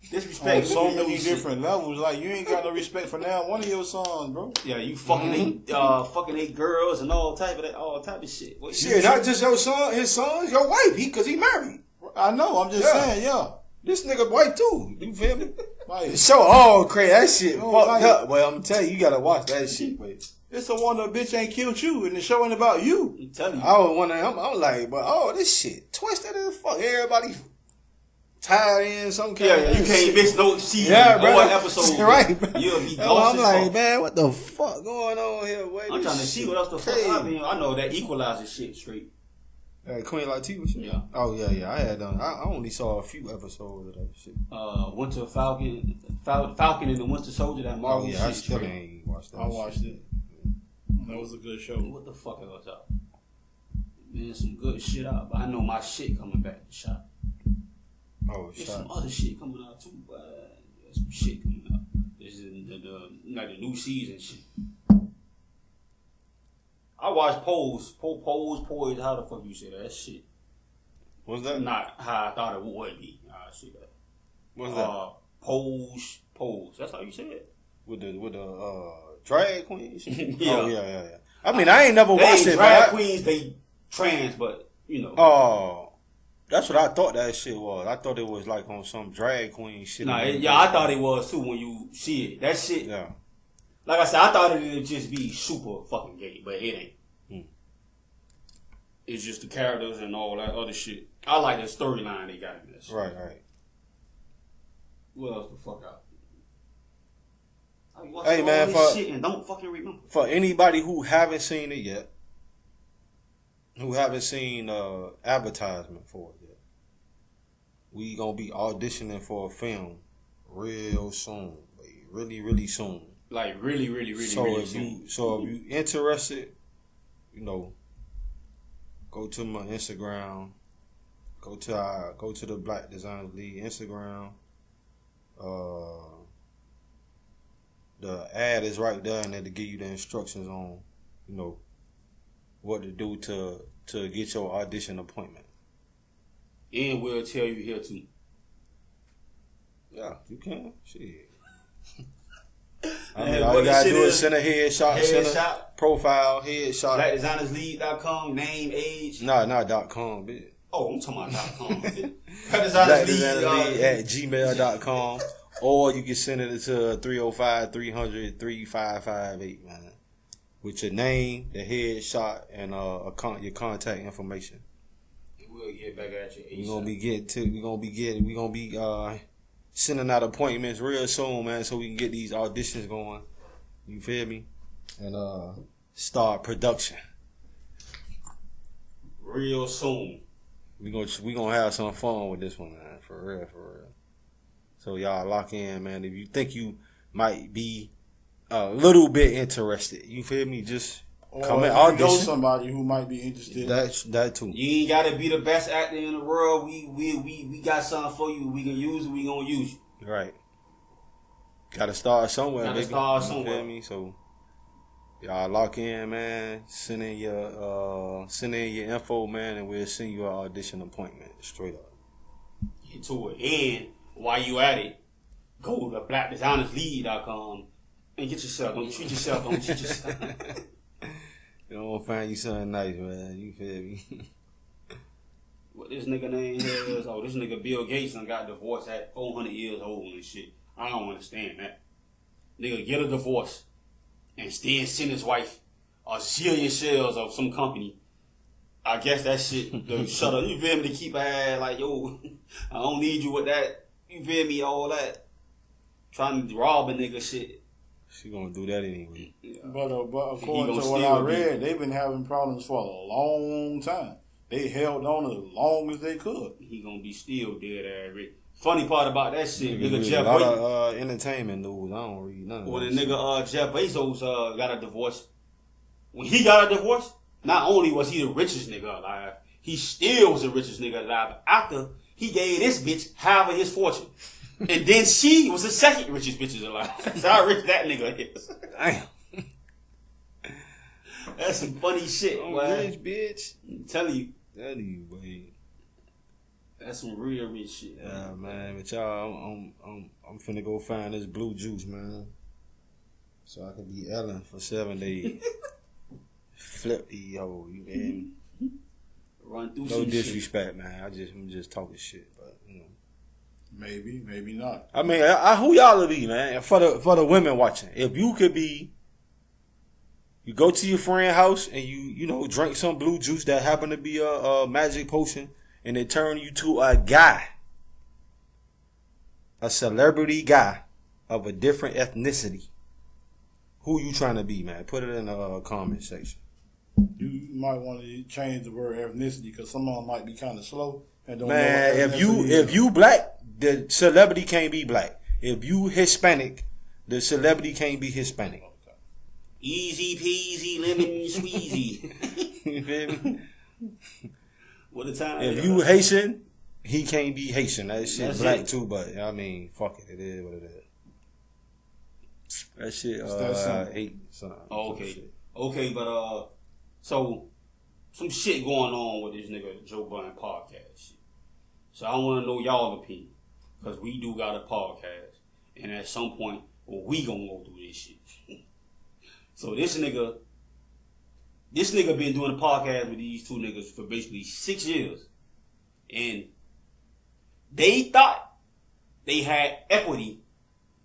Speaker 3: Disrespect on so many different levels. Like, you ain't got no respect for now one of your sons, bro.
Speaker 1: Yeah, you fucking eight girls and all type of shit.
Speaker 2: Shit, not just your son, his sons, your wife, because he married.
Speaker 3: I know, I'm just saying, yeah.
Speaker 2: This nigga white too. You feel me?
Speaker 3: Like,
Speaker 2: so all crazy. That shit fucked up. Well, I'm telling you, you gotta watch that shit, boy.
Speaker 3: It's a wonder a bitch ain't killed you, and the show ain't about you.
Speaker 1: I'm telling you.
Speaker 2: I was wondering, I'm like, but this shit twisted as fuck. Everybody tied in some kind of
Speaker 1: you can't miss no season or episode.
Speaker 2: Right, bro.
Speaker 1: You'll be lost.
Speaker 2: I'm like, man, what the fuck going on here? Wait,
Speaker 1: I'm trying to see what else the fuck I mean. I know that equalizes shit straight.
Speaker 2: Queen Latifah shit?
Speaker 1: Yeah.
Speaker 2: Oh, yeah. I only saw a few episodes of that shit.
Speaker 1: Winter Falcon and the Winter Soldier, that Marvel shit.
Speaker 2: I still ain't watched that.
Speaker 3: I watched it. That was a good show.
Speaker 1: What the fuck else out? Man, some good shit out, but I know my shit coming back to shop.
Speaker 2: Oh,
Speaker 1: There's some other shit coming out too, but there's some shit coming out. This is the new season shit. I watched Pose, how the fuck you say that shit?
Speaker 2: What's that?
Speaker 1: Not how I thought it would be. I see that.
Speaker 2: What's that?
Speaker 1: Pose. That's how you say it.
Speaker 2: With the drag queens?
Speaker 1: Yeah.
Speaker 2: Oh, yeah. I mean, I ain't never watched it.
Speaker 1: Drag queens, they trans, but, you know.
Speaker 2: Oh. That's what I thought that shit was. I thought it was like on some drag queen shit.
Speaker 1: Nah, I thought it was too when you see it. That shit.
Speaker 2: Yeah.
Speaker 1: Like I said, I thought it would just be super fucking gay, but it ain't. It's just the characters and all that other shit. I like the storyline they got in this.
Speaker 2: Right.
Speaker 1: What else the fuck out?
Speaker 2: Hey man,
Speaker 1: shit and don't fucking remember.
Speaker 2: For anybody who haven't seen it yet, who haven't seen advertisement for it yet, we gonna be auditioning for a film real soon, really soon.
Speaker 1: Like really soon.
Speaker 2: So if you interested, go to my Instagram, go to the Black Designers League Instagram. The ad is right there, and it'll give you the instructions on, what to do to get your audition appointment.
Speaker 1: And we'll tell you here too.
Speaker 2: Yeah, you can. Shit. I mean, all you gotta do is send a headshot, send a profile, headshot.
Speaker 1: BlackDesignersLeague.com, name, age.
Speaker 2: Nah, not .com, bitch.
Speaker 1: Oh, I'm talking about .com.
Speaker 2: BlackDesignersLeague at gmail.com. Or you can send it to 305-300-3558, man. With your name, the headshot, and your contact information.
Speaker 1: We'll get back at you.
Speaker 2: We gonna be sending out appointments real soon, man, so we can get these auditions going. You feel me? And start production
Speaker 1: real soon.
Speaker 2: We gonna have some fun with this one, man. For real. So y'all lock in, man. If you think you might be a little bit interested, you feel me? Just come and audition.
Speaker 3: Know somebody who might be interested.
Speaker 2: That too.
Speaker 1: You ain't gotta be the best actor in the world. We got something for you. We can use it. We gonna use you.
Speaker 2: Right. Gotta start somewhere.
Speaker 1: Gotta
Speaker 2: baby.
Speaker 1: start
Speaker 2: you
Speaker 1: somewhere.
Speaker 2: Feel me? So y'all lock in, man. Send in your info, man, and we'll send you an audition appointment straight up.
Speaker 1: Get to it. And while you at it, go to blackdesignersleague.com and get yourself. Don't cheat yourself.
Speaker 2: You don't find you something nice, man. You feel me?
Speaker 1: What this nigga name is? Oh, this nigga Bill Gates done got divorced at 400 years old and shit. I don't understand that. Nigga get a divorce and still send his wife a zillion shares of some company. I guess that shit to shut up. You feel me? To keep her ass like, yo, I don't need you with that. You feel me? All that. Trying to rob a nigga shit.
Speaker 2: She gonna do that anyway.
Speaker 1: Yeah.
Speaker 3: But according to what I read, they've been having problems for a long time. They held on as long as they could.
Speaker 1: He gonna be still dead ass rich. Funny part about that shit, nigga
Speaker 2: Jeff Bezos. A lot of entertainment news. I don't read none of that.
Speaker 1: When the nigga Jeff Bezos got a divorce, when he got a divorce, not only was he the richest nigga alive, he still was the richest nigga alive after he gave this bitch half of his fortune. And then she was the second richest bitch alive. That's how rich that nigga is.
Speaker 2: Damn.
Speaker 1: That's some funny shit, man.
Speaker 2: Rich bitch.
Speaker 1: I'm telling you.
Speaker 2: Anyway.
Speaker 1: That's some real rich shit.
Speaker 2: Yeah, man. But y'all, I'm finna go find this blue juice, man. So I can be Ellen for 7 days. Flip these hoes, you feel me?
Speaker 1: Run through
Speaker 2: no
Speaker 1: some
Speaker 2: disrespect, shit. Man. I'm just talking shit, but you know.
Speaker 3: Maybe not.
Speaker 2: I mean, who y'all be, man? For the women watching, if you could be, you go to your friend's house and you drink some blue juice that happen to be a magic potion, and it turn you to a guy, a celebrity guy of a different ethnicity. Who you trying to be, man? Put it in the comment section.
Speaker 3: You might want to change the word ethnicity because some of them might be kind of slow and don't
Speaker 2: man,
Speaker 3: know what
Speaker 2: if you black, the celebrity can't be black. If you Hispanic, the celebrity can't be Hispanic.
Speaker 1: Okay. Easy peasy, lemon squeezy.
Speaker 2: You feel me?
Speaker 1: What a time.
Speaker 2: If you Haitian, he can't be Haitian. That shit black too, but I mean, fuck it. It is what it is. That shit, ate something.
Speaker 1: Oh, okay. Okay, but, so, some shit going on with this nigga Joe Budden podcast shit. So I want to know y'all opinion. Because we do got a podcast. And at some point, we gonna go through this shit. So this nigga been doing a podcast with these two niggas for basically 6 years. And they thought they had equity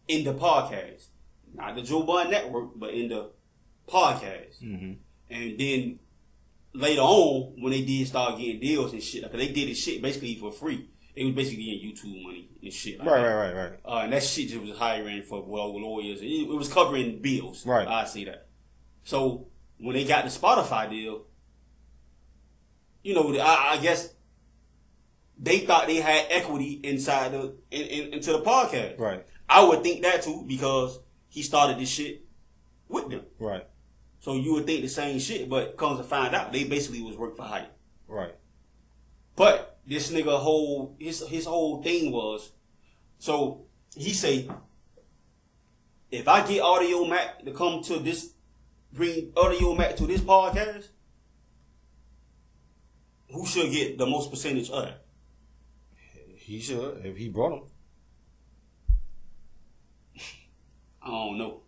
Speaker 1: in the podcast. Not the Joe Budden Network, but in the podcast. Mm-hmm. And then later on, when they did start getting deals and shit, because they did this shit basically for free. They was basically getting YouTube money and shit. Like
Speaker 2: right.
Speaker 1: And that shit just was hiring for lawyers. It was covering bills.
Speaker 2: Right.
Speaker 1: I see that. So when they got the Spotify deal, I guess they thought they had equity inside into the podcast.
Speaker 2: Right.
Speaker 1: I would think that too because he started this shit with them.
Speaker 2: Right.
Speaker 1: So you would think the same shit, but comes to find out, they basically was work for hire.
Speaker 2: Right.
Speaker 1: But this nigga his whole thing was, so he say, if I get Audio Mac to come to this, bring Audio Mac to this podcast, who should get the most percentage of that?
Speaker 2: He should, if he brought him.
Speaker 1: I don't know.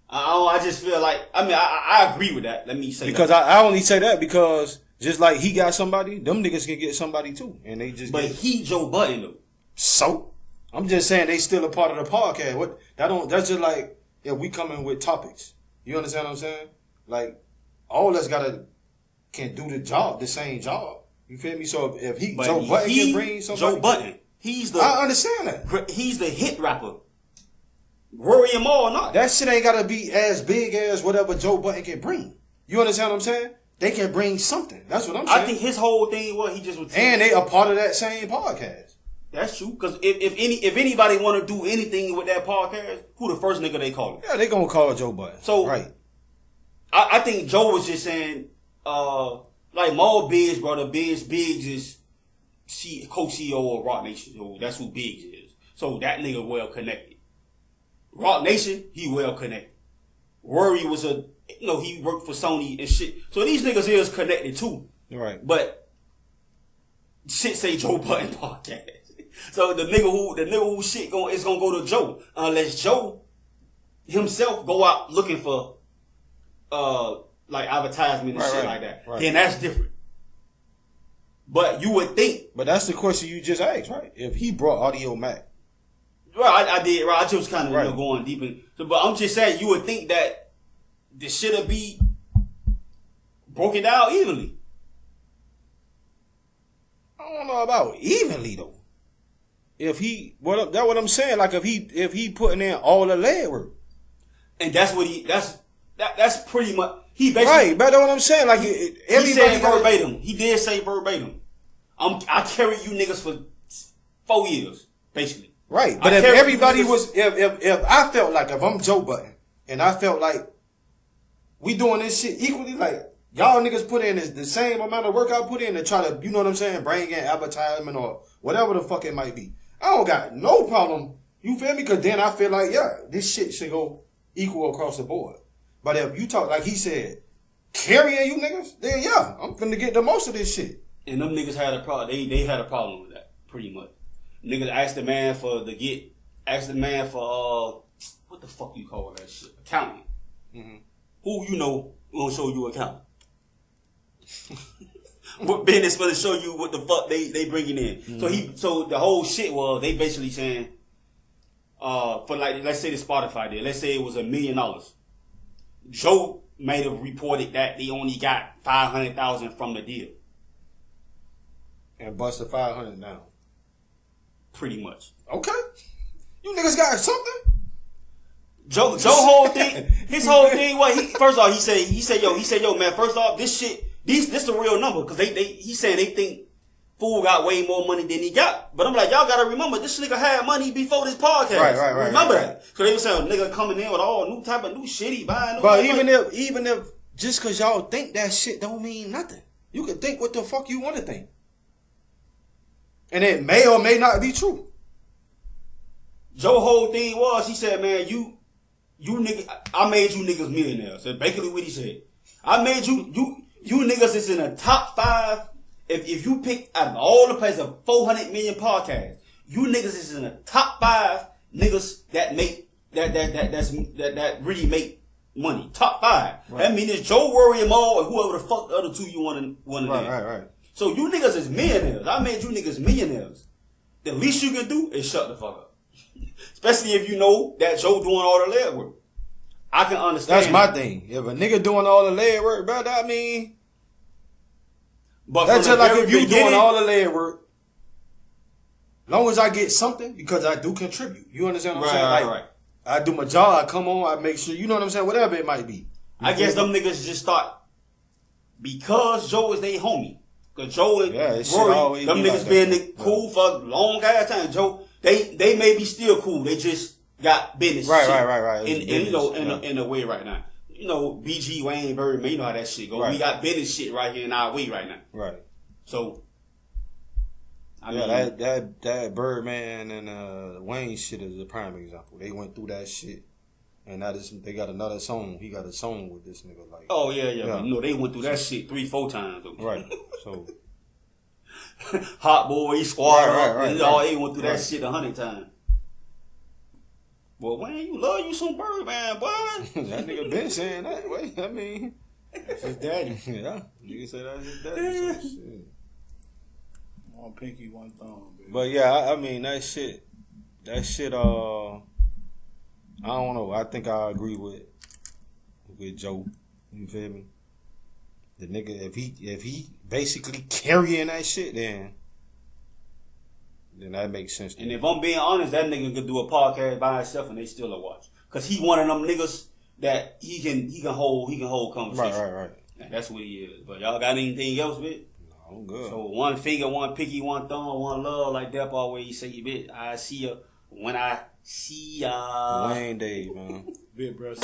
Speaker 1: I just feel like, I agree with that. Let me say
Speaker 2: because
Speaker 1: that.
Speaker 2: I only say that because just like he got somebody, them niggas can get somebody too. And they just
Speaker 1: But he Joe Budden though.
Speaker 2: So? I'm just saying they still a part of the podcast. That's just like if we come in with topics. You understand what I'm saying? Like all us can do the same job. You feel me? So if Joe Budden can bring somebody.
Speaker 1: Joe Budden
Speaker 2: I understand that.
Speaker 1: He's the hit rapper. Worry him all or not.
Speaker 2: That shit ain't gotta be as big as whatever Joe Budden can bring. You understand what I'm saying? They can bring something. That's what I'm saying.
Speaker 1: I think his whole thing was he just was.
Speaker 2: And they a part of that same podcast.
Speaker 1: That's true. Because if anybody want to do anything with that podcast, who the first nigga they call?
Speaker 2: Yeah, they gonna call Joe Budden. So right.
Speaker 1: I think Joe was just saying, like Maul Biggs, brother. Biggs is co-CEO of Rock Nation. So that's who Biggs is. So that nigga well connected. Rock Nation, he well connected. Worry was he worked for Sony and shit. So these niggas is connected too.
Speaker 2: Right.
Speaker 1: But shit say Joe Budden podcast. So the nigga who shit is gonna go to Joe. Unless Joe himself go out looking for like advertisement and shit like that. Right. Then that's different. But you would think.
Speaker 2: But that's the question you just asked, right? If he brought Audio Mac.
Speaker 1: Right, I did. Right, I just kind of going deep in. So, but I'm just saying, you would think that the shit'll be broken down evenly.
Speaker 2: I don't know about evenly though. If he, that's what I'm saying. Like if he putting in all the leg work,
Speaker 1: and that's what that's pretty much he basically
Speaker 2: right. But that's what I'm saying. Like everybody
Speaker 1: he said verbatim. He did say verbatim. I carried you niggas for 4 years, basically.
Speaker 2: Right, but if everybody was, if I felt like if I'm Joe Budden and I felt like we doing this shit equally, like y'all niggas put in the same amount of work I put in to try to, you know what I'm saying, bring in advertisement or whatever the fuck it might be. I don't got no problem. You feel me? Because then I feel like, yeah, this shit should go equal across the board. But if you talk like he said, carrying you niggas, then yeah, I'm finna get the most of this shit.
Speaker 1: And them niggas had a problem. They had a problem with that pretty much. Niggas asked the man for what the fuck you call that shit? Accounting. Mm-hmm. Who you know gonna show you accounting? What business gonna show you what the fuck they bringing in? Mm-hmm. So the whole shit was they basically saying, for like let's say the Spotify deal, let's say it was $1 million. Joe might have reported that they only got $500,000 from the deal.
Speaker 2: And busted 500 now.
Speaker 1: Pretty much.
Speaker 2: Okay. You niggas got something?
Speaker 1: Joe whole thing, his whole thing was first off he said yo man, first off this the real number because he saying they think fool got way more money than he got. But I'm like, y'all gotta remember this nigga had money before this podcast. Right. Remember that. So they were saying nigga coming in with all new type of new shit he buying.
Speaker 2: But even if just cause y'all think that shit don't mean nothing. You can think what the fuck you want to think. And it may or may not be true.
Speaker 1: Joe whole thing was, he said, man, you niggas, I made you niggas millionaires. So basically what he said. I made you niggas is in the top 5. If you pick out of all the places of 400 million podcasts, you niggas is in the top 5 niggas that make, that really make money. Top 5. Right. That means it's Joe, Worry, and Maul, and whoever the fuck the other two you want to name.
Speaker 2: Right.
Speaker 1: So you niggas is millionaires. I made you niggas millionaires. The least you can do is shut the fuck up. Especially if you know that Joe doing all the leg work. I can understand.
Speaker 2: That's my thing. If a nigga doing all the leg work, bro, I mean,
Speaker 1: but
Speaker 2: that's just like if you doing all the leg work. Long as I get something, because I do contribute. You understand what I'm saying? Like, I do my job. I come on. I make sure. You know what I'm saying? Whatever it might be.
Speaker 1: I guess them niggas just thought because Joe is their homie. Cause Joe and Rory, them niggas been cool for a long ass time. Joe, they may be still cool. They just got business.
Speaker 2: Right.
Speaker 1: In a way right now. You know, BG, Wayne, Birdman, you know how that shit go. Right. We got business shit right here in our way right now.
Speaker 2: Right.
Speaker 1: So,
Speaker 2: I mean, that Birdman and Wayne shit is a prime example. They went through that shit. And now they got another song. He got a song with this nigga. Like,
Speaker 1: oh, yeah. But, you know, they went through that shit 3-4 times. Though.
Speaker 2: Right. So.
Speaker 1: Hot Boy, Squad. Right. They went through that shit 100 times. Well, Wayne, you love you some Birdman, boy.
Speaker 2: That nigga been saying that. Wait, I mean.
Speaker 3: That's his daddy.
Speaker 2: Yeah. You can say that's his daddy. So shit.
Speaker 3: One pinky, one thumb, baby.
Speaker 2: But yeah, I mean, that shit, I don't know. I think I agree with Joe. You feel me? The nigga, if he basically carrying that shit, then then that makes sense.
Speaker 1: And if I'm being honest, that nigga could do a podcast by himself and they still a watch. Cause he one of them niggas that he can hold conversation.
Speaker 2: Right.
Speaker 1: And that's what he is. But y'all got anything else, bitch?
Speaker 2: No, I'm good.
Speaker 1: So one finger, one pinky, one thumb, one love, like Depp always say, bitch. I see ya when I see ya.
Speaker 2: Wayne Dave, man.
Speaker 3: Big bro.